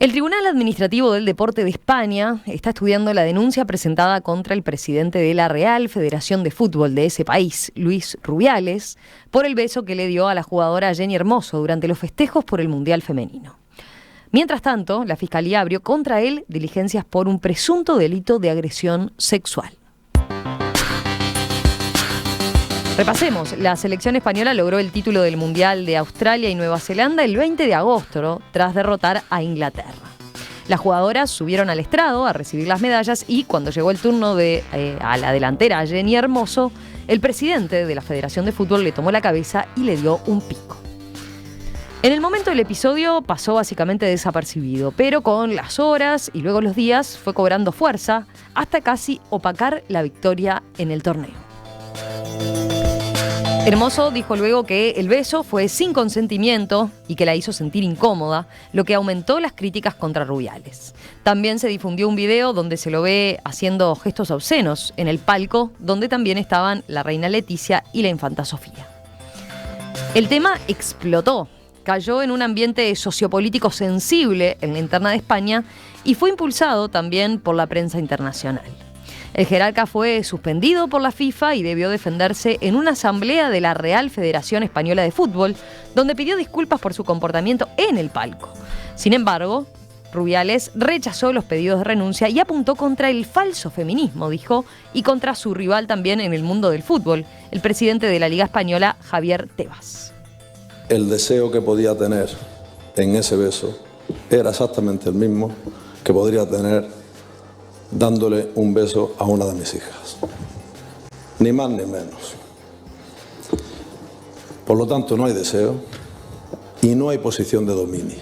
El Tribunal Administrativo del Deporte de España está estudiando la denuncia presentada contra el presidente de la Real Federación de Fútbol de ese país, Luis Rubiales, por el beso que le dio a la jugadora Jenny Hermoso durante los festejos por el Mundial Femenino. Mientras tanto, la Fiscalía abrió contra él diligencias por un presunto delito de agresión sexual. Repasemos, la selección española logró el título del Mundial de Australia y Nueva Zelanda el 20 de agosto, tras derrotar a Inglaterra. Las jugadoras subieron al estrado a recibir las medallas y cuando llegó el turno a la delantera Jenny Hermoso, el presidente de la Federación de Fútbol le tomó la cabeza y le dio un pico. En el momento del episodio pasó básicamente desapercibido, pero con las horas y luego los días fue cobrando fuerza hasta casi opacar la victoria en el torneo. Hermoso dijo luego que el beso fue sin consentimiento y que la hizo sentir incómoda, lo que aumentó las críticas contra Rubiales. También se difundió un video donde se lo ve haciendo gestos obscenos en el palco, donde también estaban la reina Leticia y la infanta Sofía. El tema explotó, cayó en un ambiente sociopolítico sensible en la interna de España y fue impulsado también por la prensa internacional. El jerarca fue suspendido por la FIFA y debió defenderse en una asamblea de la Real Federación Española de Fútbol, donde pidió disculpas por su comportamiento en el palco. Sin embargo, Rubiales rechazó los pedidos de renuncia y apuntó contra el falso feminismo, dijo, y contra su rival también en el mundo del fútbol, el presidente de la Liga Española, Javier Tebas. El deseo que podía tener en ese beso era exactamente el mismo que podría tener dándole un beso a una de mis hijas. Ni más ni menos. Por lo tanto, no hay deseo y no hay posición de dominio.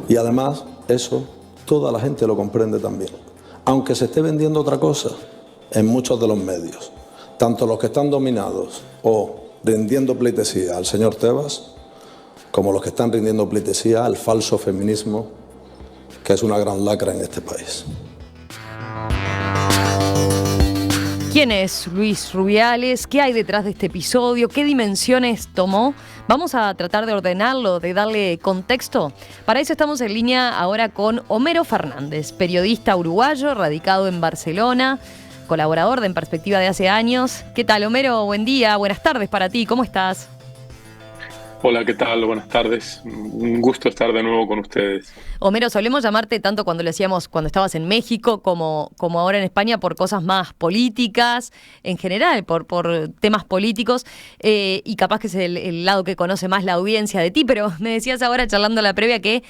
Y además, eso toda la gente lo comprende también. Aunque se esté vendiendo otra cosa en muchos de los medios, tanto los que están dominados o rindiendo pleitesía al señor Tebas, como los que están rindiendo pleitesía al falso feminismo, que es una gran lacra en este país. ¿Quién es Luis Rubiales? ¿Qué hay detrás de este episodio? ¿Qué dimensiones tomó? Vamos a tratar de ordenarlo, de darle contexto. Para eso estamos en línea ahora con Homero Fernández, periodista uruguayo, radicado en Barcelona, colaborador de En Perspectiva de hace años. ¿Qué tal, Homero? Buen día, buenas tardes para ti, ¿cómo estás? Hola, ¿qué tal? Buenas tardes. Un gusto estar de nuevo con ustedes. Homero, solemos llamarte tanto cuando lo hacíamos cuando estabas en México como ahora en España por cosas más políticas, en general, por temas políticos, y capaz que es el lado que conoce más la audiencia de ti, pero me decías ahora charlando la previa que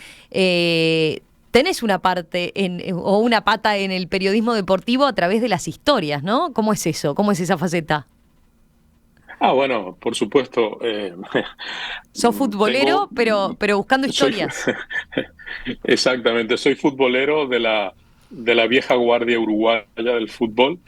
tenés una parte o una pata en el periodismo deportivo a través de las historias, ¿no? ¿Cómo es eso? ¿Cómo es esa faceta? Bueno, por supuesto. Sos futbolero, pero buscando historias. Exactamente, soy futbolero de la vieja guardia uruguaya del fútbol,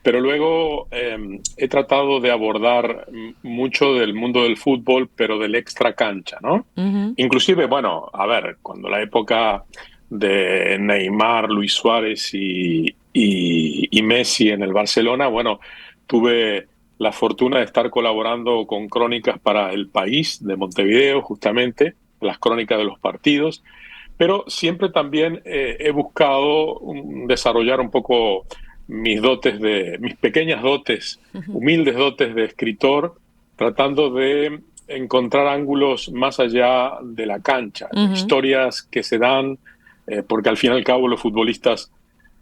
pero luego he tratado de abordar mucho del mundo del fútbol, pero del extra cancha, ¿no? Uh-huh. Inclusive, cuando la época de Neymar, Luis Suárez y Messi en el Barcelona, tuve la fortuna de estar colaborando con crónicas para El País de Montevideo, justamente, las crónicas de los partidos, pero siempre también he buscado desarrollar un poco mis pequeñas dotes, humildes dotes de escritor, tratando de encontrar ángulos más allá de la cancha, historias que se dan, porque al fin y al cabo los futbolistas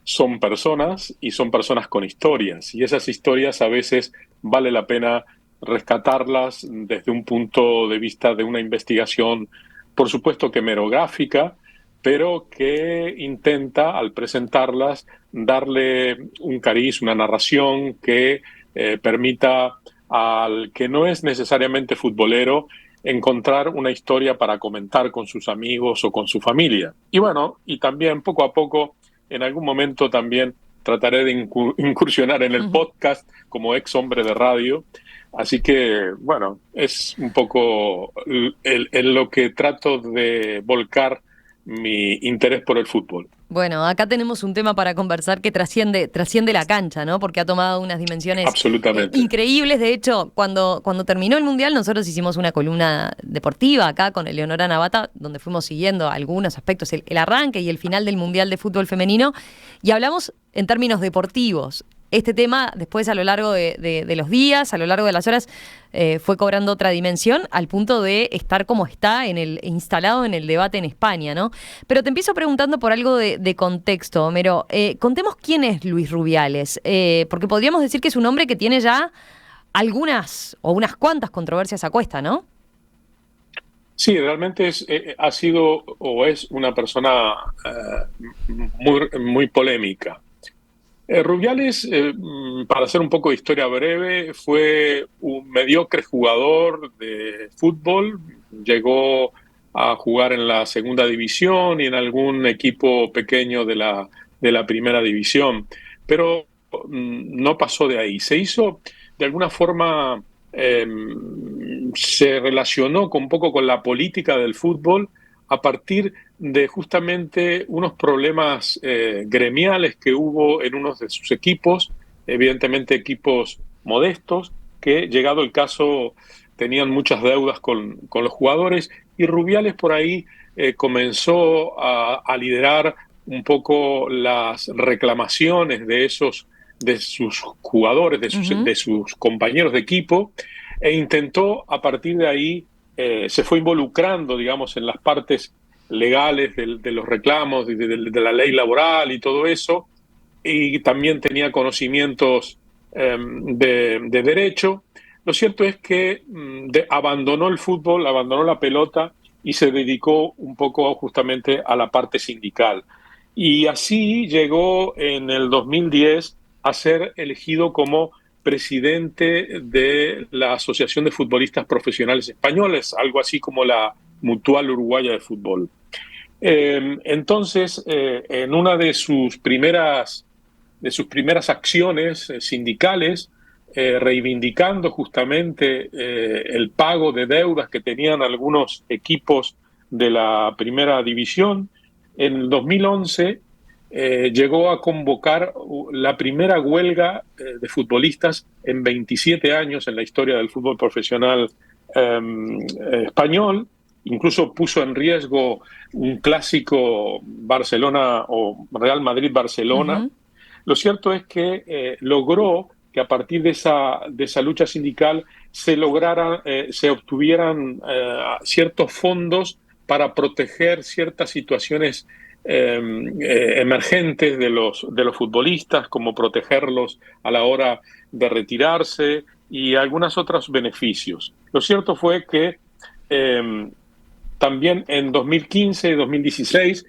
son personas y son personas con historias, y esas historias a veces vale la pena rescatarlas desde un punto de vista de una investigación, por supuesto que merográfica, pero que intenta, al presentarlas, darle un cariz, una narración que permita al que no es necesariamente futbolero encontrar una historia para comentar con sus amigos o con su familia. Y también poco a poco, en algún momento también trataré de incursionar en el podcast como ex hombre de radio. Así que, es un poco en lo que trato de volcar mi interés por el fútbol. Bueno, acá tenemos un tema para conversar que trasciende la cancha, ¿no? Porque ha tomado unas dimensiones Absolutamente. increíbles. De hecho, cuando terminó el Mundial, nosotros hicimos una columna deportiva acá con Eleonora Navata, donde fuimos siguiendo algunos aspectos, el arranque y el final del Mundial de Fútbol Femenino, y hablamos en términos deportivos. Este tema, después a lo largo de los días, a lo largo de las horas, fue cobrando otra dimensión al punto de estar como está instalado en el debate en España, ¿no? Pero te empiezo preguntando por algo de contexto, Homero. Contemos quién es Luis Rubiales, porque podríamos decir que es un hombre que tiene ya algunas o unas cuantas controversias a cuesta, ¿no? Sí, realmente ha sido o es una persona muy polémica. Rubiales, para hacer un poco de historia breve, fue un mediocre jugador de fútbol. Llegó a jugar en la segunda división y en algún equipo pequeño de la primera división, pero no pasó de ahí. Se hizo, de alguna forma, se relacionó un poco con la política del fútbol a partir de justamente unos problemas gremiales que hubo en unos de sus equipos, evidentemente equipos modestos, que llegado el caso tenían muchas deudas con los jugadores, y Rubiales por ahí comenzó a liderar un poco las reclamaciones de sus jugadores, de sus compañeros de equipo, e intentó a partir de ahí, se fue involucrando, digamos, en las partes legales de los reclamos, de la ley laboral y todo eso, y también tenía conocimientos de derecho. Lo cierto es que abandonó el fútbol, abandonó la pelota y se dedicó un poco justamente a la parte sindical. Y así llegó en el 2010 a ser elegido como presidente de la Asociación de Futbolistas Profesionales Españoles, algo así como la Mutual Uruguaya de Fútbol. Entonces, en una de sus primeras acciones sindicales, reivindicando justamente el pago de deudas que tenían algunos equipos de la primera división, en el 2011 llegó a convocar la primera huelga de futbolistas en 27 años en la historia del fútbol profesional español. Incluso puso en riesgo un clásico Barcelona o Real Madrid-Barcelona. Uh-huh. Lo cierto es que logró que a partir de esa lucha sindical se obtuvieran ciertos fondos para proteger ciertas situaciones emergentes de los futbolistas, como protegerlos a la hora de retirarse y algunos otros beneficios. Lo cierto fue que también en 2015 y 2016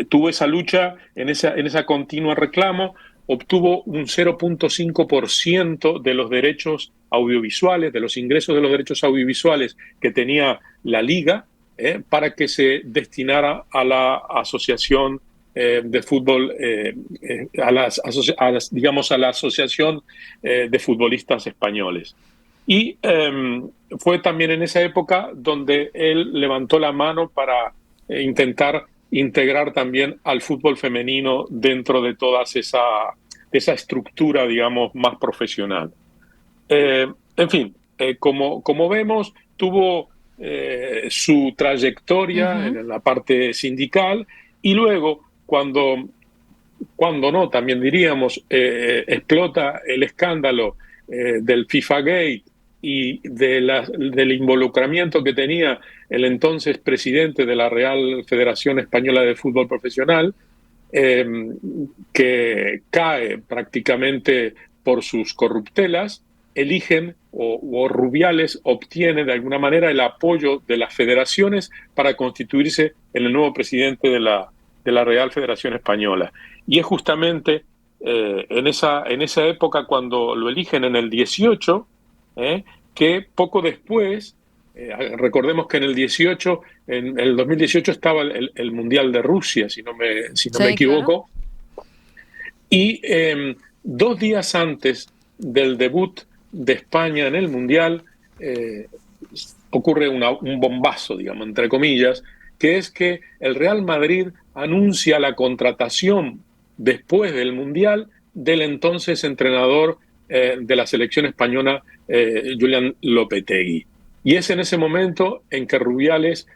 tuvo esa lucha, en esa continua reclamo, obtuvo un 0.5% de los derechos audiovisuales, de los ingresos de los derechos audiovisuales que tenía la Liga, para que se destinara a la asociación de fútbol, a la asociación de futbolistas españoles. Y fue también en esa época donde él levantó la mano para intentar integrar también al fútbol femenino dentro de toda esa estructura, digamos, más profesional. En fin, como vemos, tuvo su trayectoria uh-huh. en la parte sindical, y luego, cuando no, también diríamos, explota el escándalo del FIFA Gate y del involucramiento que tenía el entonces presidente de la Real Federación Española de Fútbol Profesional, que cae prácticamente por sus corruptelas, eligen o Rubiales obtiene de alguna manera el apoyo de las federaciones para constituirse en el nuevo presidente de la Real Federación Española. Y es justamente en esa época, cuando lo eligen en el 18, que poco después, recordemos que en el 2018 estaba el Mundial de Rusia, si no me equivoco, claro. Y 2 días antes del debut de España en el Mundial, ocurre un bombazo, digamos, entre comillas, que es que el Real Madrid anuncia la contratación después del Mundial del entonces entrenador de la selección española, Julián Lopetegui. Y es en ese momento en que Rubiales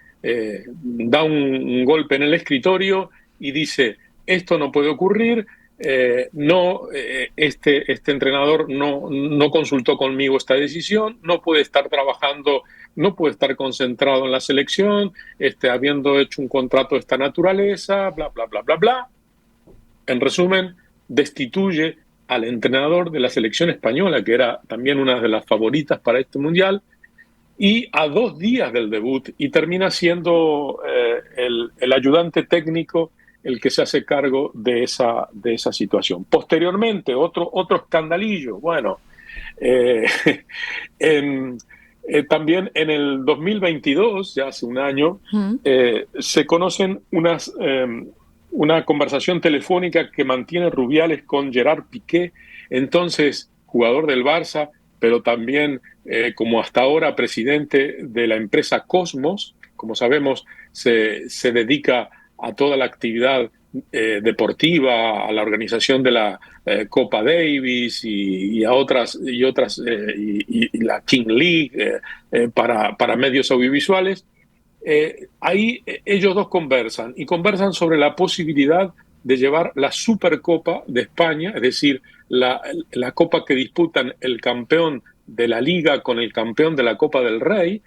da un golpe en el escritorio y dice, esto no puede ocurrir, este entrenador no consultó conmigo esta decisión, no puede estar trabajando, no puede estar concentrado en la selección, habiendo hecho un contrato de esta naturaleza, bla, bla, bla, bla, bla. En resumen, destituye al entrenador de la selección española, que era también una de las favoritas para este Mundial, y a 2 días del debut, y termina siendo el ayudante técnico el que se hace cargo de esa situación. Posteriormente, otro escandalillo. Bueno, también en el 2022, ya hace un año, se conocen una conversación telefónica que mantiene Rubiales con Gerard Piqué, entonces jugador del Barça, pero también como hasta ahora presidente de la empresa Cosmos. Como sabemos, se dedica a toda la actividad deportiva, a la organización de la Copa Davis y la King League para medios audiovisuales. Ahí ellos dos conversan sobre la posibilidad de llevar la Supercopa de España, es decir, la copa que disputan el campeón de la Liga con el campeón de la Copa del Rey,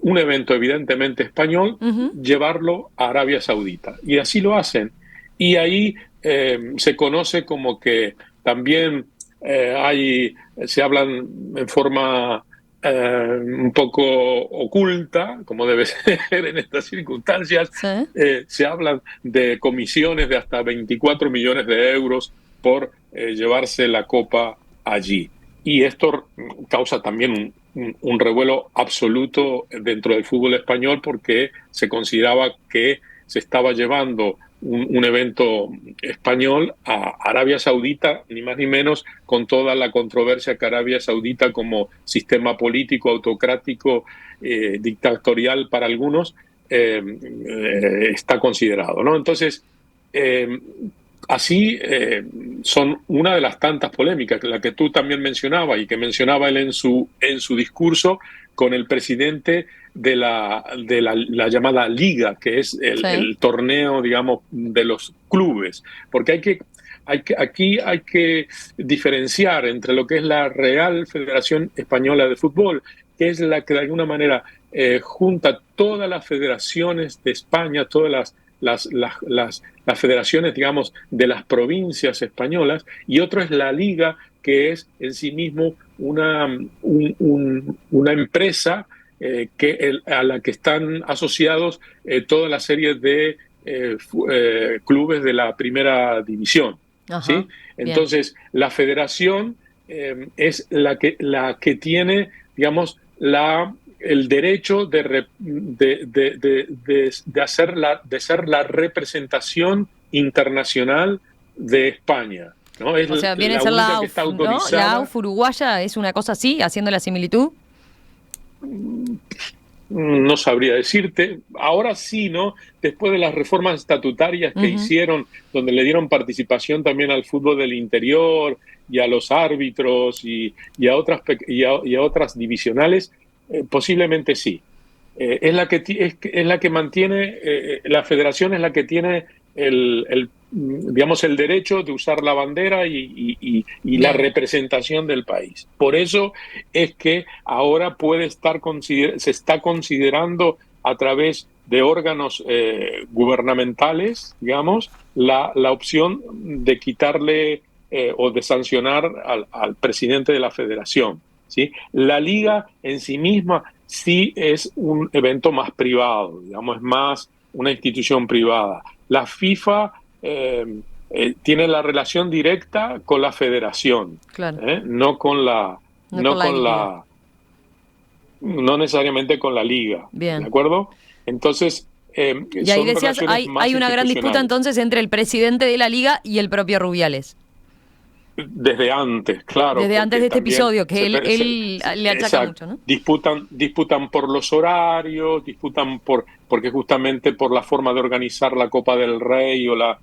un evento evidentemente español, llevarlo a Arabia Saudita. Y así lo hacen. Y ahí se conoce como que también se hablan en forma un poco oculta, como debe ser en estas circunstancias. Sí. Se hablan de comisiones de hasta 24 millones de euros por llevarse la copa allí. Y esto causa también un revuelo absoluto dentro del fútbol español, porque se consideraba que se estaba llevando un evento español a Arabia Saudita, ni más ni menos, con toda la controversia que Arabia Saudita, como sistema político, autocrático, dictatorial para algunos, está considerado, ¿no? Entonces, así son una de las tantas polémicas, la que tú también mencionabas y que mencionaba él en su discurso con el presidente de la llamada Liga, que es el torneo, digamos, de los clubes. Porque aquí hay que diferenciar entre lo que es la Real Federación Española de Fútbol, que es la que de alguna manera junta todas las federaciones de España, todas las federaciones, digamos, de las provincias españolas, y otro es la Liga, que es en sí mismo una empresa a la que están asociados toda la serie de clubes de la primera división. ¿Sí? Entonces, la federación es la que tiene, digamos, el derecho de ser la representación internacional de España, ¿no? O sea, viene a ser la AUF, ¿no? La AUF uruguaya, ¿es una cosa así, haciendo la similitud? No sabría decirte. Ahora sí, ¿no? Después de las reformas estatutarias que hicieron, donde le dieron participación también al fútbol del interior y a los árbitros y a otras divisionales, posiblemente sí. Es la que mantiene, la federación es la que tiene digamos, el derecho de usar la bandera y la representación del país. Por eso es que ahora se está considerando a través de órganos gubernamentales, digamos, la opción de quitarle o de sancionar al presidente de la federación, ¿sí? La Liga en sí misma sí es un evento más privado, digamos, es más una institución privada. La FIFA tiene la relación directa con la federación, claro. No necesariamente con la Liga. Bien. ¿De acuerdo? Entonces, y ahí decías, hay una gran disputa entonces entre el presidente de la Liga y el propio Rubiales. Desde antes, claro. Desde antes Porque de este también episodio, que él le achaca mucho, ¿no? disputan por los horarios, porque justamente por la forma de organizar la Copa del Rey o la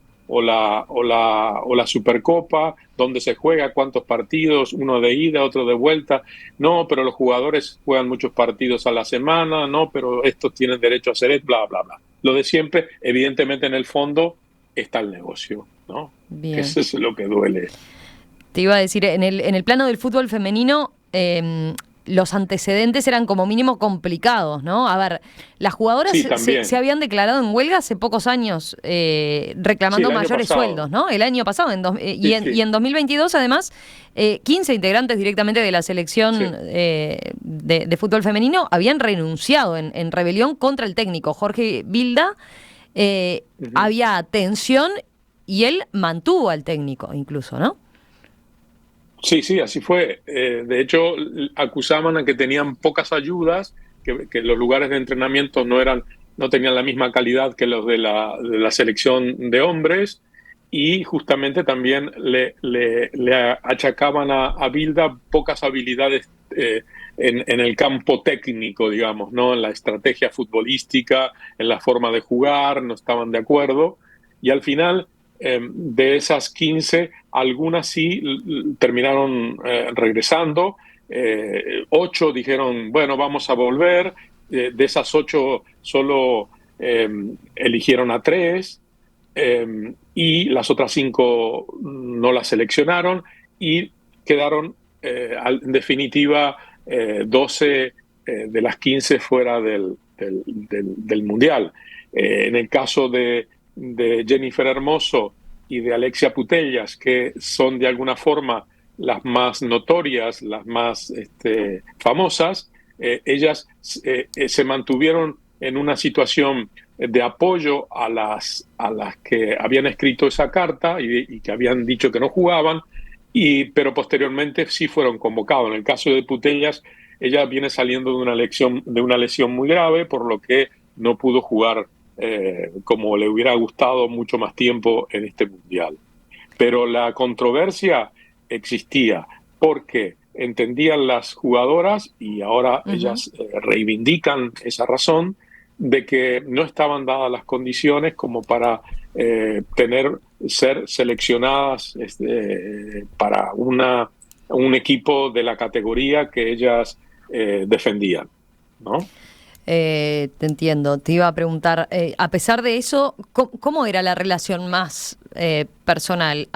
Supercopa, dónde se juega, cuántos partidos, uno de ida, otro de vuelta. No, pero los jugadores juegan muchos partidos a la semana, no, pero estos tienen derecho a hacer esto, bla, bla, bla. Lo de siempre, evidentemente en el fondo está el negocio, ¿no? Que Bien. eso es lo que duele. Te iba a decir, en el plano del fútbol femenino, los antecedentes eran como mínimo complicados, ¿no? A ver, las jugadoras Sí, también. se habían declarado en huelga hace pocos años Sí, reclamando el año mayores pasado. sueldos, ¿no? El año pasado, Sí, sí. y en 2022, además, 15 integrantes directamente de la selección Sí. de fútbol femenino habían renunciado en rebelión contra el técnico Jorge Vilda. Había tensión y él mantuvo al técnico incluso, ¿no? Sí, sí, así fue. De hecho, acusaban a que tenían pocas ayudas, que los lugares de entrenamiento no tenían la misma calidad que los de la selección de hombres, y justamente también le achacaban a Bilda pocas habilidades en el campo técnico, digamos, ¿no? En la estrategia futbolística, en la forma de jugar, no estaban de acuerdo. Y al final, de esas 15, algunas sí terminaron regresando. 8 dijeron, bueno, vamos a volver. De esas 8 solo eligieron a 3, y las otras 5 no las seleccionaron y quedaron en definitiva 12 de las 15 fuera del Mundial. En el caso de Jennifer Hermoso y de Alexia Putellas, que son de alguna forma las más notorias, las más famosas, ellas se mantuvieron en una situación de apoyo a las que habían escrito esa carta y que habían dicho que no jugaban, pero posteriormente sí fueron convocados. En el caso de Putellas, ella viene saliendo de una lesión muy grave, por lo que no pudo jugar como le hubiera gustado mucho más tiempo en este Mundial. Pero la controversia existía porque entendían las jugadoras, y ahora ellas reivindican esa razón, de que no estaban dadas las condiciones como para ser seleccionadas para un equipo de la categoría que ellas defendían, ¿no? Te entiendo. Te iba a preguntar, a pesar de eso, ¿cómo era la relación más personal?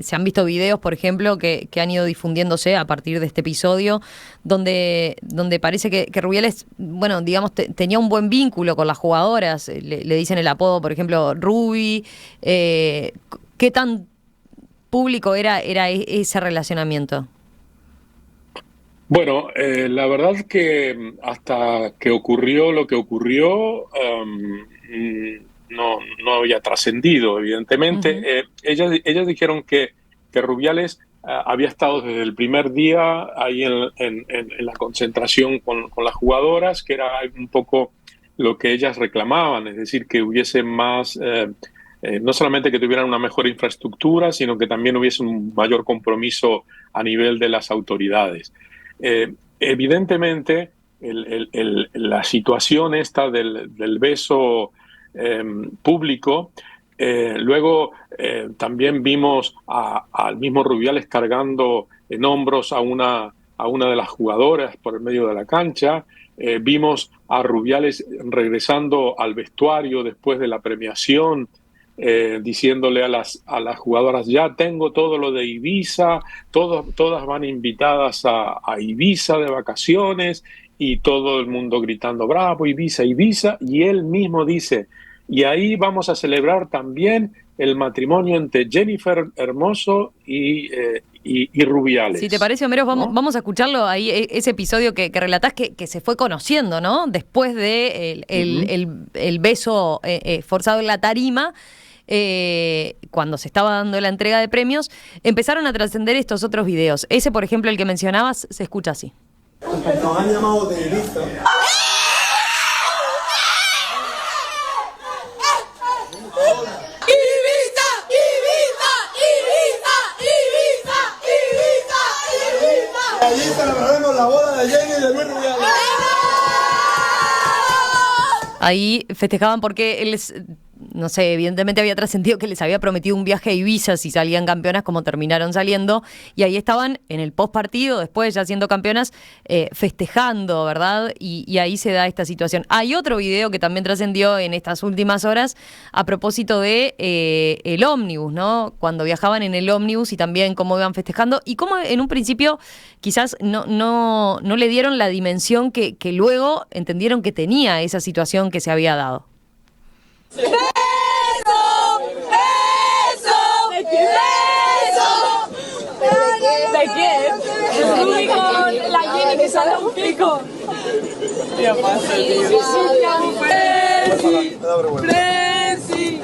Se han visto videos, por ejemplo, que han ido difundiéndose a partir de este episodio, donde parece que Rubiales, bueno, digamos, tenía un buen vínculo con las jugadoras. Le dicen el apodo, por ejemplo, Ruby. ¿Qué tan público era ese relacionamiento? Bueno, la verdad es que hasta que ocurrió lo que ocurrió, no había trascendido, evidentemente. Ellas dijeron que Rubiales había estado desde el primer día ahí en la concentración con las jugadoras, que era un poco lo que ellas reclamaban, es decir, que hubiese más, no solamente que tuvieran una mejor infraestructura, sino que también hubiese un mayor compromiso a nivel de las autoridades. Evidentemente, la situación esta del beso público, luego también vimos al mismo Rubiales cargando en hombros a una de las jugadoras por el medio de la cancha. Vimos a Rubiales regresando al vestuario después de la premiación, diciéndole a las jugadoras, ya tengo todo lo de Ibiza, todas van invitadas a Ibiza de vacaciones, y todo el mundo gritando, bravo, Ibiza, Ibiza, y él mismo dice, y ahí vamos a celebrar también el matrimonio entre Jennifer Hermoso y Rubiales. Si te parece, Homero, ¿no? vamos a escucharlo ahí, ese episodio que relatás que se fue conociendo, ¿no? Después de el beso forzado en la tarima. Cuando se estaba dando la entrega de premios, empezaron a trascender estos otros videos. Ese, por ejemplo, el que mencionabas, se escucha así. Nos han llamado de Ibiza. Ibiza, Ibiza, Ibiza, Ibiza. Ahí festejaban porque él, no sé, evidentemente había trascendido que les había prometido un viaje a Ibiza si salían campeonas, como terminaron saliendo, y ahí estaban en el post partido, después ya siendo campeonas, festejando, ¿verdad? Y ahí se da esta situación. Hay otro video que también trascendió en estas últimas horas a propósito de el ómnibus, ¿no? Cuando viajaban en el ómnibus y también cómo iban festejando y cómo en un principio quizás no le dieron la dimensión que luego entendieron que tenía esa situación que se había dado. ¡Eso! ¡Eso! ¿De quién? ¡Eso! ¿De quién? Rubí con la Jenny que sale un pico. ¿Qué pasa, tío? ¡Presi!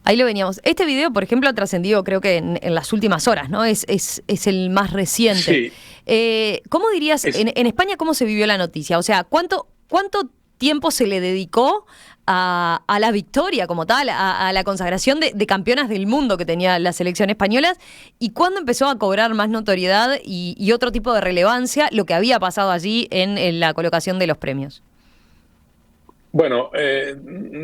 Ahí lo veníamos. Este video, por ejemplo, ha trascendido creo que en las últimas horas, ¿no? Es el más reciente. Sí. ¿Cómo dirías, en España, cómo se vivió la noticia? O sea, ¿cuánto tiempo se le dedicó a la victoria como tal, a la consagración de campeonas del mundo que tenía la selección española? ¿Y cuándo empezó a cobrar más notoriedad y otro tipo de relevancia lo que había pasado allí en la colocación de los premios? Bueno,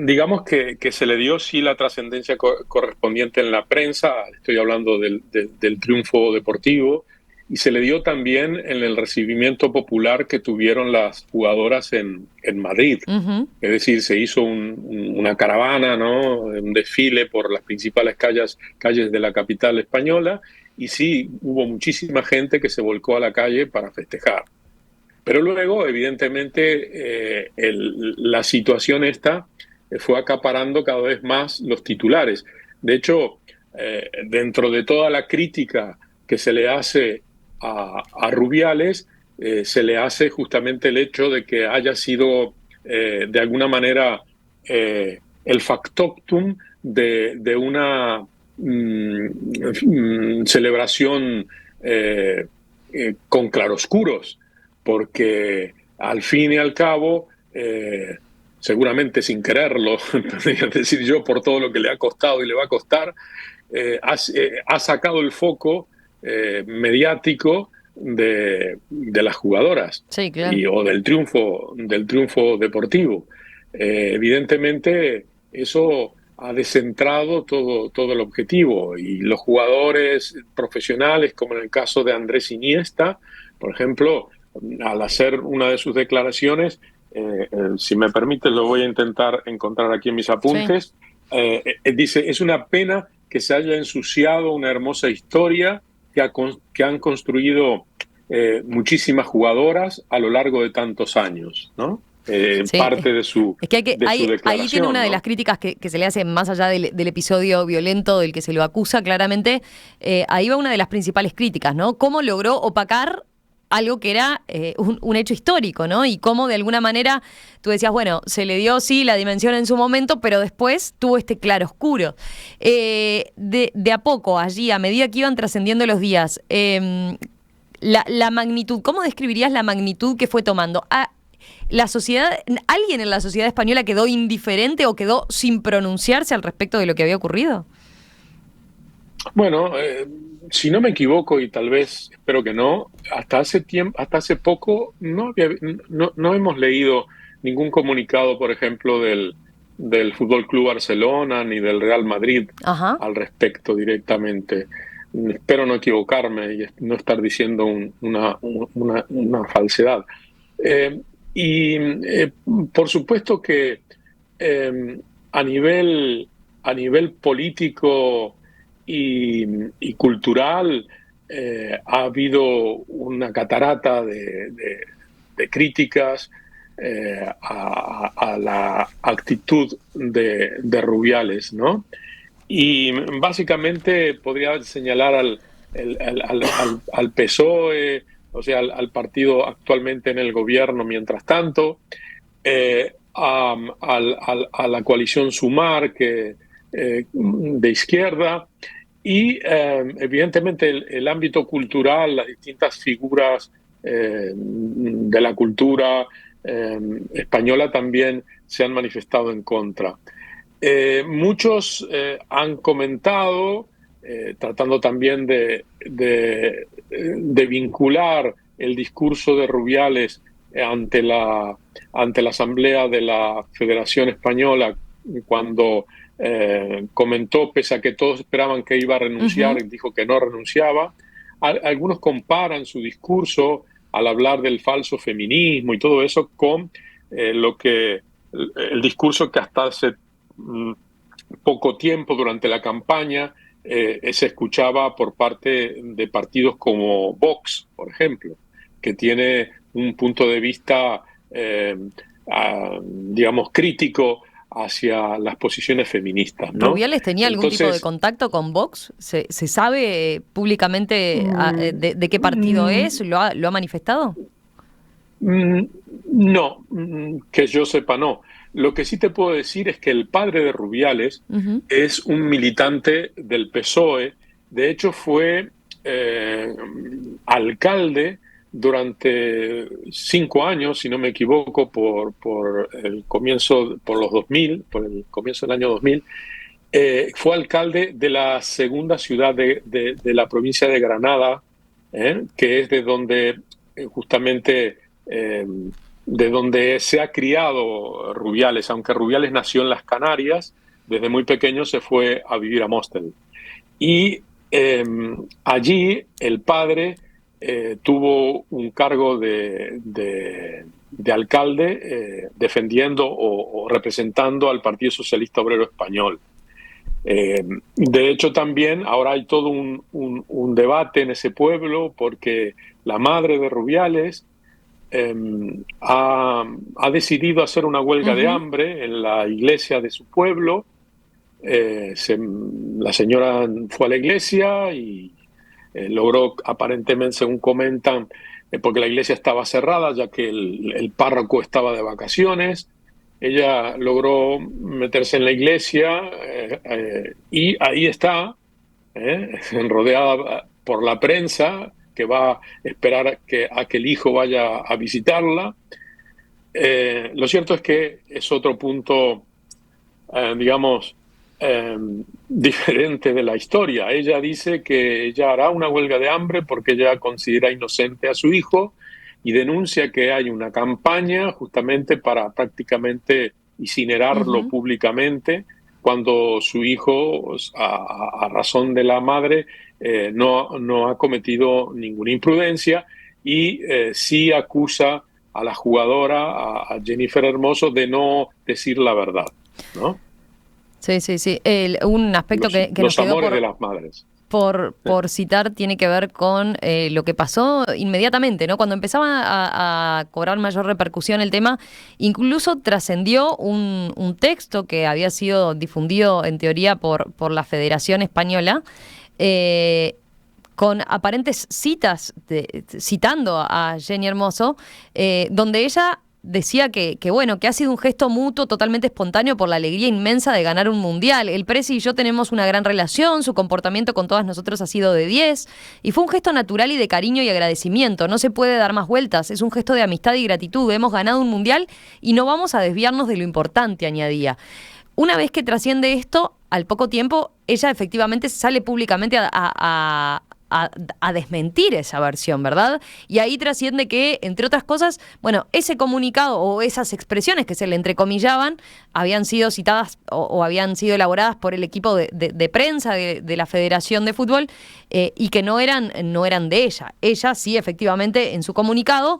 digamos que se le dio sí la trascendencia correspondiente en la prensa, estoy hablando del triunfo deportivo, y se le dio también en el recibimiento popular que tuvieron las jugadoras en Madrid. Uh-huh. Es decir, se hizo una caravana, ¿no? Un desfile por las principales calles de la capital española, y sí, hubo muchísima gente que se volcó a la calle para festejar. Pero luego, evidentemente, la situación esta fue acaparando cada vez más los titulares. De hecho, dentro de toda la crítica que se le hace a Rubiales, se le hace justamente el hecho de que haya sido, de alguna manera, el factotum de una celebración con claroscuros, porque al fin y al cabo, seguramente sin quererlo, podría decir yo, por todo lo que le ha costado y le va a costar, ha sacado el foco mediático de las jugadoras. Sí, claro. O del triunfo deportivo. Evidentemente, eso ha descentrado todo el objetivo, y los jugadores profesionales, como en el caso de Andrés Iniesta, por ejemplo, al hacer una de sus declaraciones, si me permite, lo voy a intentar encontrar aquí en mis apuntes, sí. Dice, es una pena que se haya ensuciado una hermosa historia que han construido muchísimas jugadoras a lo largo de tantos años, ¿no? Sí, parte de su es que ahí tiene una, ¿no?, de las críticas que se le hace más allá del episodio violento del que se lo acusa claramente. Ahí va una de las principales críticas, ¿no? Cómo logró opacar algo que era un hecho histórico, ¿no? Y cómo de alguna manera tú decías, bueno, se le dio sí la dimensión en su momento, pero después tuvo este claroscuro. De a poco, allí, a medida que iban trascendiendo los días, la magnitud, ¿cómo describirías la magnitud que fue tomando? La sociedad, ¿alguien en la sociedad española quedó indiferente o quedó sin pronunciarse al respecto de lo que había ocurrido? Bueno, si no me equivoco, y tal vez espero que no, hasta hace poco no hemos leído ningún comunicado, por ejemplo, del Fútbol Club Barcelona ni del Real Madrid. Ajá. Al respecto directamente. Espero no equivocarme y no estar diciendo una falsedad. Por supuesto que a nivel político y cultural ha habido una catarata de críticas a la actitud de Rubiales, ¿no? Y básicamente podría señalar al PSOE, o sea, al partido actualmente en el gobierno mientras tanto, a la coalición Sumar, de izquierda, y evidentemente el ámbito cultural, las distintas figuras de la cultura española también se han manifestado en contra. Muchos han comentado, tratando también de vincular el discurso de Rubiales ante la Asamblea de la Federación Española, cuando comentó, pese a que todos esperaban que iba a renunciar, dijo que no renunciaba. Algunos comparan su discurso al hablar del falso feminismo y todo eso con el discurso que hasta hace poco tiempo durante la campaña se escuchaba por parte de partidos como Vox, por ejemplo, que tiene un punto de vista, digamos, crítico hacia las posiciones feministas, ¿no? ¿Rubiales tenía algún tipo de contacto con Vox? ¿Se sabe públicamente de qué partido es? ¿Lo ha manifestado? No, que yo sepa, no. Lo que sí te puedo decir es que el padre de Rubiales es un militante del PSOE. De hecho, fue alcalde durante 5 años, si no me equivoco, por el comienzo del año 2000. Fue alcalde de la segunda ciudad de la provincia de Granada, que es de donde justamente de donde se ha criado Rubiales, aunque Rubiales nació en las Canarias, desde muy pequeño se fue a vivir a Móstoles. Y allí el padre tuvo un cargo de alcalde defendiendo o representando al Partido Socialista Obrero Español. De hecho, también ahora hay todo un debate en ese pueblo porque la madre de Rubiales ha decidido hacer una huelga de hambre en la iglesia de su pueblo. La señora fue a la iglesia y logró, aparentemente, según comentan, porque la iglesia estaba cerrada ya que el párroco estaba de vacaciones. Ella logró meterse en la iglesia y ahí está, rodeada por la prensa, que va a esperar a que el hijo vaya a visitarla. Lo cierto es que es otro punto, digamos, diferente de la historia. Ella dice que ella hará una huelga de hambre porque ella considera inocente a su hijo y denuncia que hay una campaña justamente para prácticamente incinerarlo públicamente cuando su hijo, a razón de la madre, no ha cometido ninguna imprudencia y sí acusa a la jugadora, a Jennifer Hermoso, de no decir la verdad, ¿no? Sí. Un aspecto que nos quedó amores de las madres. Por citar tiene que ver con lo que pasó inmediatamente, ¿no? Cuando empezaba a cobrar mayor repercusión el tema, incluso trascendió un texto que había sido difundido en teoría por la Federación Española, con aparentes citas, citando a Jenny Hermoso, donde ella decía que ha sido un gesto mutuo totalmente espontáneo por la alegría inmensa de ganar un mundial. El Presi y yo tenemos una gran relación, su comportamiento con todas nosotros ha sido de 10 y fue un gesto natural y de cariño y agradecimiento. No se puede dar más vueltas, es un gesto de amistad y gratitud. Hemos ganado un mundial y no vamos a desviarnos de lo importante, añadía. Una vez que trasciende esto, al poco tiempo, ella efectivamente sale públicamente a desmentir esa versión, ¿verdad? Y ahí trasciende que, entre otras cosas, bueno, ese comunicado o esas expresiones que se le entrecomillaban habían sido citadas o habían sido elaboradas por el equipo de prensa de la Federación de Fútbol y que no eran de ella. Ella sí, efectivamente, en su comunicado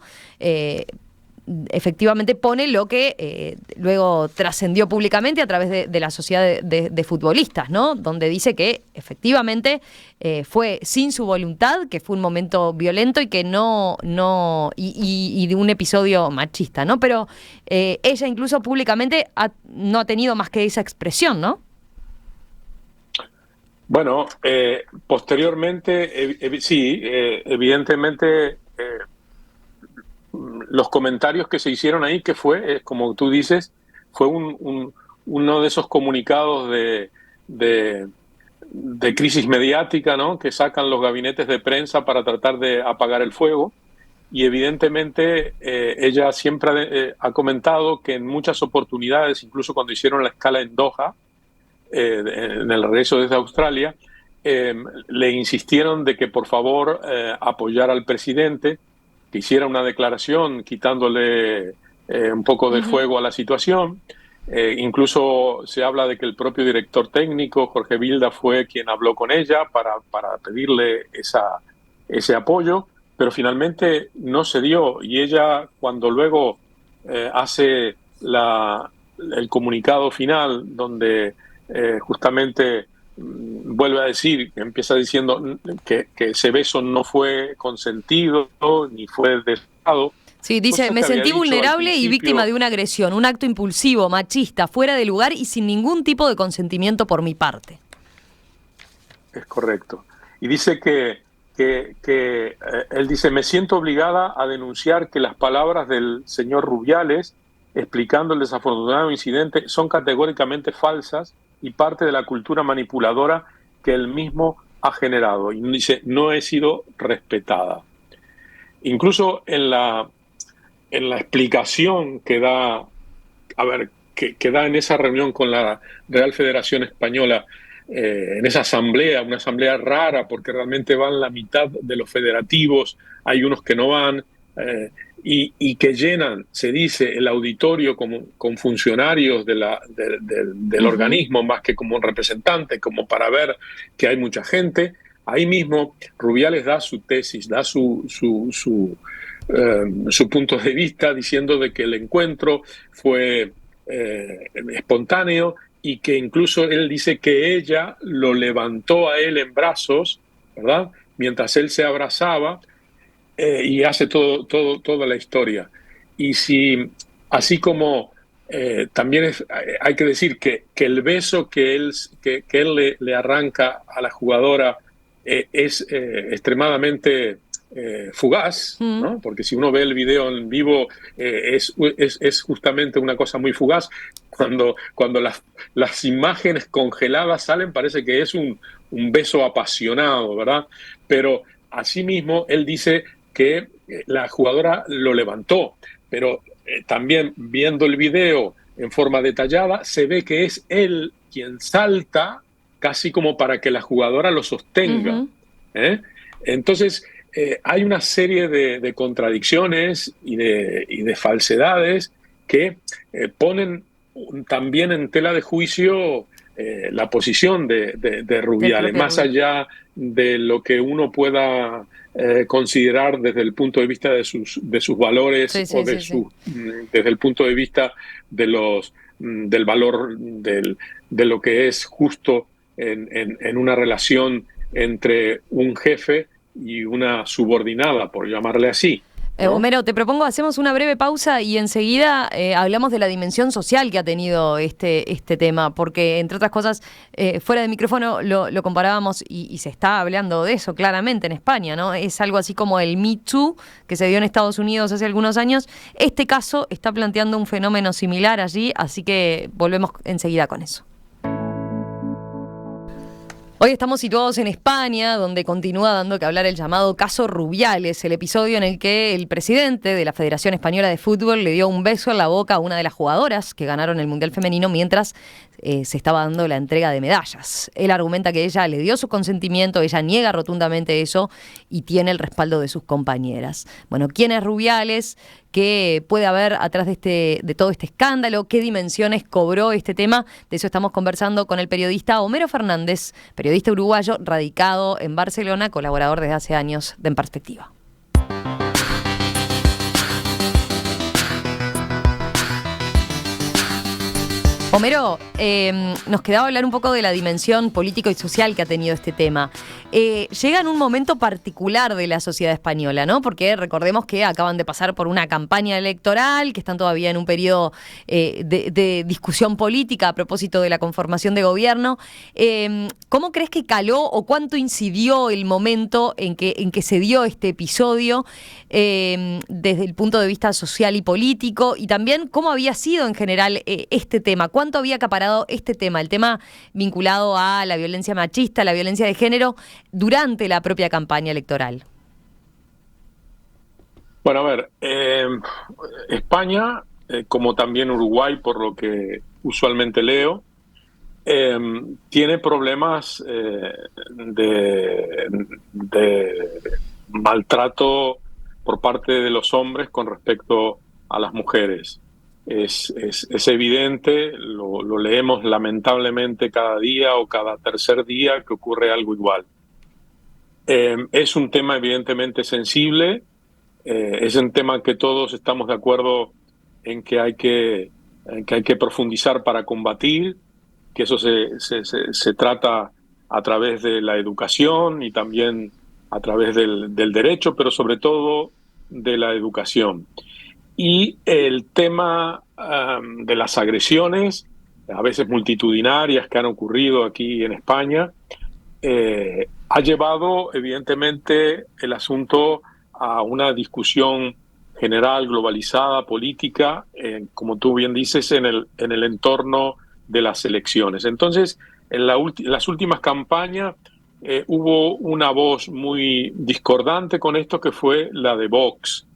efectivamente pone lo que luego trascendió públicamente a través de la sociedad de futbolistas, ¿no? Donde dice que efectivamente fue sin su voluntad, que fue un momento violento y que y de un episodio machista, ¿no? Pero ella incluso públicamente no ha tenido más que esa expresión, ¿no? Bueno, posteriormente, sí, evidentemente los comentarios que se hicieron ahí, que fue, como tú dices, fue uno de esos comunicados de crisis mediática, ¿no?, que sacan los gabinetes de prensa para tratar de apagar el fuego. Y evidentemente ella siempre ha comentado que en muchas oportunidades, incluso cuando hicieron la escala en Doha, en el regreso desde Australia, le insistieron de que por favor apoyara al presidente, que hiciera una declaración quitándole un poco de fuego a la situación. Incluso se habla de que el propio director técnico, Jorge Vilda, fue quien habló con ella para pedirle ese apoyo, pero finalmente no se dio. Y ella, cuando luego hace el comunicado final, donde justamente vuelve a decir, empieza diciendo que ese beso no fue consentido ni fue deseado. Sí, dice, me sentí vulnerable y víctima de una agresión, un acto impulsivo, machista, fuera de lugar y sin ningún tipo de consentimiento por mi parte. Es correcto. Y dice que él dice, me siento obligada a denunciar que las palabras del señor Rubiales, explicando el desafortunado incidente, son categóricamente falsas y parte de la cultura manipuladora que él mismo ha generado. Y dice, no he sido respetada. Incluso en la explicación que da, que da en esa reunión con la Real Federación Española, en esa asamblea, una asamblea rara porque realmente van la mitad de los federativos, hay unos que no van, y que llenan, se dice, el auditorio con funcionarios del organismo más que como representantes, como para ver que hay mucha gente. Ahí mismo Rubiales da su tesis, da su punto de vista, diciendo de que el encuentro fue espontáneo y que incluso él dice que ella lo levantó a él en brazos, ¿verdad?, mientras él se abrazaba, y hace toda la historia. Y si, así como también hay que decir que el beso que él le arranca a la jugadora es extremadamente fugaz, ¿no? Porque si uno ve el video en vivo, es justamente una cosa muy fugaz. Cuando las imágenes congeladas salen, parece que es un beso apasionado, ¿verdad? Pero asimismo, él dice que la jugadora lo levantó, pero también viendo el video en forma detallada, se ve que es él quien salta casi como para que la jugadora lo sostenga. Entonces, hay una serie de contradicciones y de falsedades que ponen también en tela de juicio la posición de Rubiales, más allá de lo que uno pueda considerar desde el punto de vista de sus valores, desde el punto de vista del valor de lo que es justo en una relación entre un jefe y una subordinada, por llamarle así, ¿no? Homero, te propongo, hacemos una breve pausa y enseguida hablamos de la dimensión social que ha tenido este tema, porque entre otras cosas, fuera de micrófono lo comparábamos y se está hablando de eso claramente en España, ¿no? Es algo así como el Me Too que se dio en Estados Unidos hace algunos años. Este caso está planteando un fenómeno similar allí, así que volvemos enseguida con eso. Hoy estamos situados en España, donde continúa dando que hablar el llamado caso Rubiales, el episodio en el que el presidente de la Federación Española de Fútbol le dio un beso en la boca a una de las jugadoras que ganaron el Mundial Femenino mientras se estaba dando la entrega de medallas. Él argumenta que ella le dio su consentimiento, ella niega rotundamente eso y tiene el respaldo de sus compañeras. Bueno, ¿quién es Rubiales? ¿Qué puede haber atrás de todo este escándalo? ¿Qué dimensiones cobró este tema? De eso estamos conversando con el periodista Homero Fernández, periodista uruguayo radicado en Barcelona, colaborador desde hace años de En Perspectiva. Homero, nos quedaba hablar un poco de la dimensión político y social que ha tenido este tema. Llega en un momento particular de la sociedad española, ¿no? Porque recordemos que acaban de pasar por una campaña electoral, que están todavía en un periodo de discusión política a propósito de la conformación de gobierno. ¿Cómo crees que caló o cuánto incidió el momento en que se dio este episodio desde el punto de vista social y político? Y también, ¿cómo había sido en general este tema? ¿Cuánto había acaparado este tema, el tema vinculado a la violencia machista, la violencia de género, durante la propia campaña electoral? Bueno, a ver, España, como también Uruguay, por lo que usualmente leo, tiene problemas de maltrato por parte de los hombres con respecto a las mujeres. Es evidente, lo leemos lamentablemente cada día o cada tercer día que ocurre algo igual. Es un tema evidentemente sensible, es un tema que todos estamos de acuerdo en que hay que profundizar para combatir, que eso se trata a través de la educación y también a través del derecho, pero sobre todo de la educación. Y el tema de las agresiones, a veces multitudinarias, que han ocurrido aquí en España, ha llevado evidentemente el asunto a una discusión general, globalizada, política, como tú bien dices, en el entorno de las elecciones. Entonces, en las últimas campañas hubo una voz muy discordante con esto, que fue la de Vox,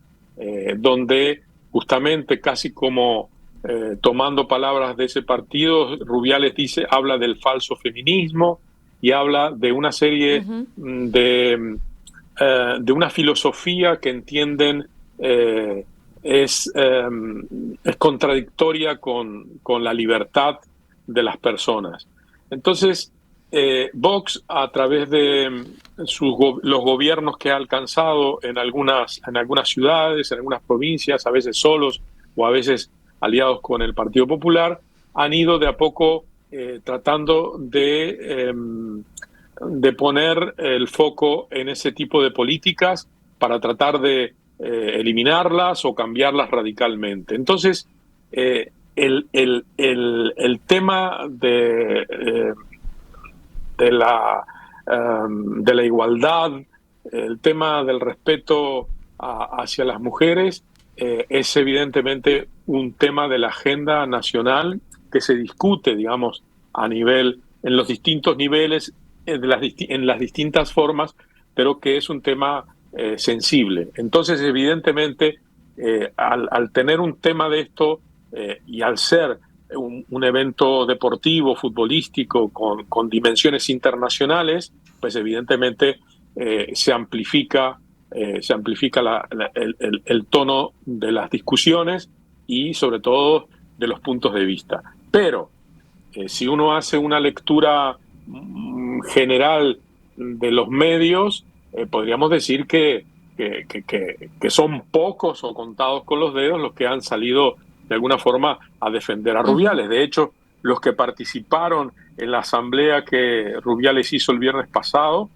donde justamente casi como tomando palabras de ese partido, Rubiales habla del falso feminismo y habla de una serie de una filosofía que entienden es contradictoria con la libertad de las personas. Entonces, Vox, a través de los gobiernos que ha alcanzado en algunas ciudades, en algunas provincias, a veces solos o a veces aliados con el Partido Popular, han ido de a poco tratando de poner el foco en ese tipo de políticas para tratar de eliminarlas o cambiarlas radicalmente. Entonces, el tema de la igualdad, el tema del respeto hacia las mujeres, es evidentemente un tema de la agenda nacional que se discute, digamos, en los distintos niveles, en las distintas formas, pero que es un tema sensible. Entonces, evidentemente, al tener un tema de esto y al ser un evento deportivo, futbolístico, con dimensiones internacionales, pues evidentemente se amplifica el tono de las discusiones y sobre todo de los puntos de vista. Pero si uno hace una lectura general de los medios, podríamos decir que son pocos o contados con los dedos los que han salido de alguna forma a defender a Rubiales. De hecho, los que participaron en la asamblea que Rubiales hizo el viernes pasado,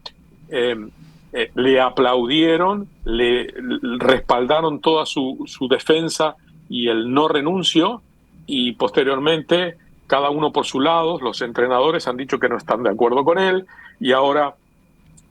le aplaudieron, le respaldaron toda su defensa y el no renuncio, y posteriormente, cada uno por su lado, los entrenadores han dicho que no están de acuerdo con él, y ahora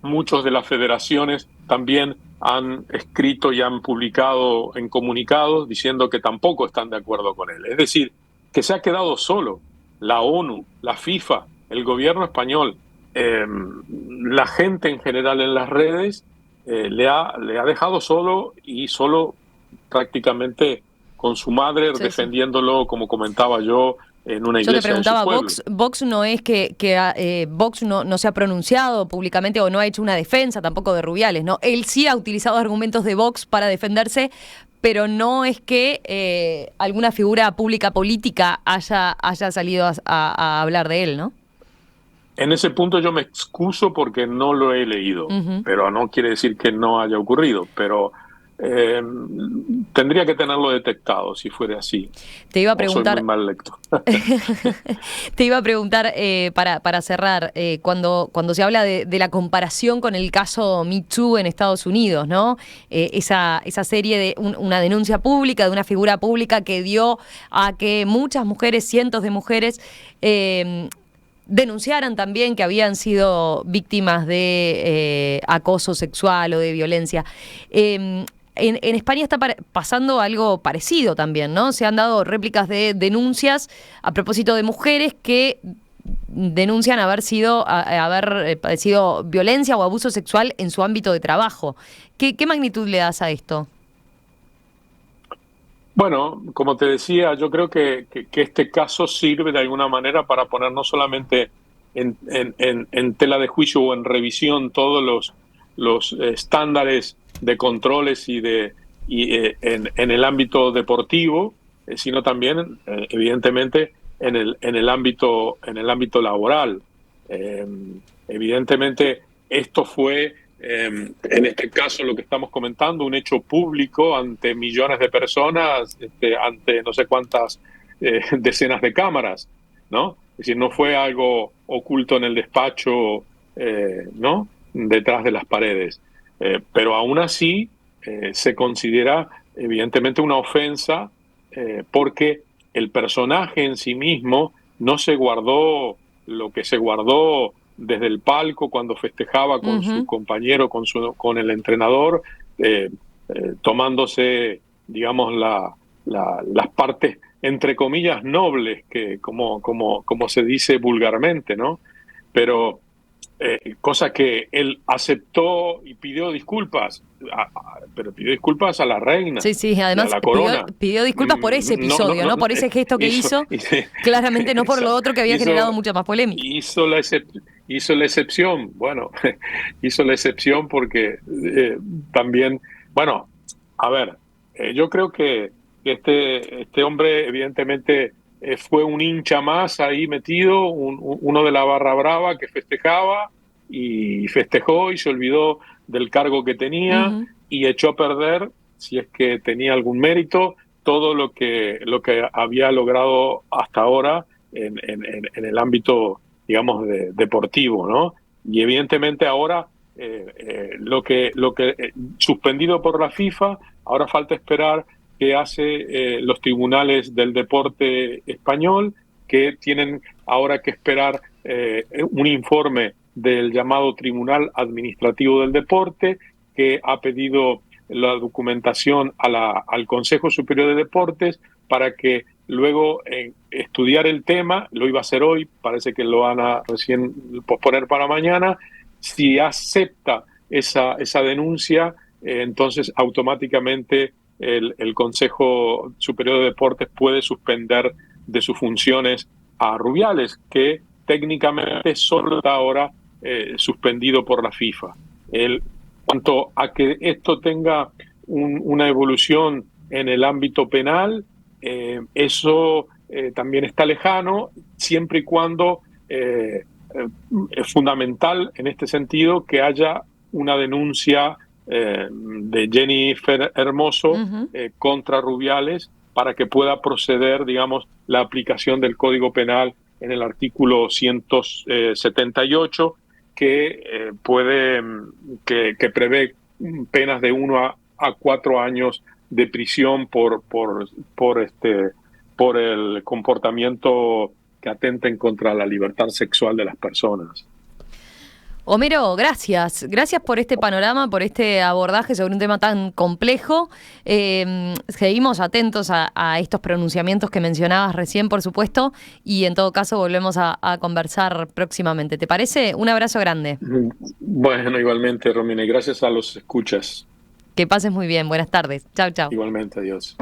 muchos de las federaciones también han escrito y han publicado en comunicados diciendo que tampoco están de acuerdo con él. Es decir, que se ha quedado solo la ONU, la FIFA, el gobierno español, la gente en general en las redes, le ha dejado solo, y solo prácticamente con su madre defendiéndolo, como comentaba yo, en una iglesia. Yo te preguntaba, de su pueblo. Vox no es que Vox no se ha pronunciado públicamente o no ha hecho una defensa tampoco de Rubiales, ¿no? Él sí ha utilizado argumentos de Vox para defenderse, pero no es que alguna figura pública política haya salido a hablar de él, ¿no? En ese punto yo me excuso porque no lo he leído, pero no quiere decir que no haya ocurrido, pero tendría que tenerlo detectado si fuera así. Te iba a preguntar, soy muy mal lector. Te iba a preguntar para cerrar, cuando se habla de la comparación con el caso Me Too en Estados Unidos, ¿no? Esa serie de una denuncia pública de una figura pública que dio a que muchas mujeres, cientos de mujeres, denunciaran también que habían sido víctimas de acoso sexual o de violencia. En España está pasando algo parecido también, ¿no? Se han dado réplicas de denuncias a propósito de mujeres que denuncian haber padecido violencia o abuso sexual en su ámbito de trabajo. ¿Qué magnitud le das a esto? Bueno, como te decía, yo creo que este caso sirve de alguna manera para poner no solamente en tela de juicio o en revisión todos los estándares de controles en el ámbito deportivo, sino también, evidentemente, en el ámbito laboral. Evidentemente, esto fue, en este caso, lo que estamos comentando, un hecho público ante millones de personas, ante no sé cuántas decenas de cámaras, ¿no? Es decir, no fue algo oculto en el despacho, ¿no? Detrás de las paredes. Pero aún así se considera evidentemente una ofensa porque el personaje en sí mismo no se guardó lo que se guardó desde el palco cuando festejaba con su compañero, con el entrenador, tomándose, digamos, las partes, entre comillas, nobles, que como se dice vulgarmente, ¿no? Pero cosa que él aceptó y pidió disculpas, pero pidió disculpas a la reina. Sí, además a la corona. Pidió disculpas por ese episodio, no por ese gesto que hizo, claramente no por lo otro que había generado mucha más polémica. Hizo la excepción, bueno, hizo la excepción porque también, bueno, a ver, yo creo que este hombre evidentemente fue un hincha más ahí metido, uno de la barra brava que festejaba y festejó y se olvidó del cargo que tenía y echó a perder, si es que tenía algún mérito, todo lo que había logrado hasta ahora en el ámbito, digamos, deportivo, ¿no? Y evidentemente ahora lo que suspendido por la FIFA, ahora falta esperar que hace los tribunales del deporte español, que tienen ahora que esperar un informe del llamado Tribunal Administrativo del Deporte, que ha pedido la documentación al Consejo Superior de Deportes para que luego estudiar el tema. Lo iba a hacer hoy, parece que lo van a recién posponer para mañana. Si acepta esa denuncia, entonces automáticamente el Consejo Superior de Deportes puede suspender de sus funciones a Rubiales, que técnicamente solo está ahora suspendido por la FIFA. Cuanto a que esto tenga una evolución en el ámbito penal, eso también está lejano, siempre y cuando es fundamental en este sentido que haya una denuncia de Jennifer Hermoso contra Rubiales para que pueda proceder, digamos, la aplicación del Código Penal en el artículo 178 que prevé penas de 1 a 4 años de prisión por el comportamiento que atenten contra la libertad sexual de las personas. Homero, gracias por este panorama, por este abordaje sobre un tema tan complejo. Seguimos atentos a estos pronunciamientos que mencionabas recién, por supuesto, y en todo caso volvemos a conversar próximamente. ¿Te parece? Un abrazo grande. Bueno, igualmente, Romina, y gracias a los escuchas. Que pases muy bien. Buenas tardes. Chau. Igualmente, adiós.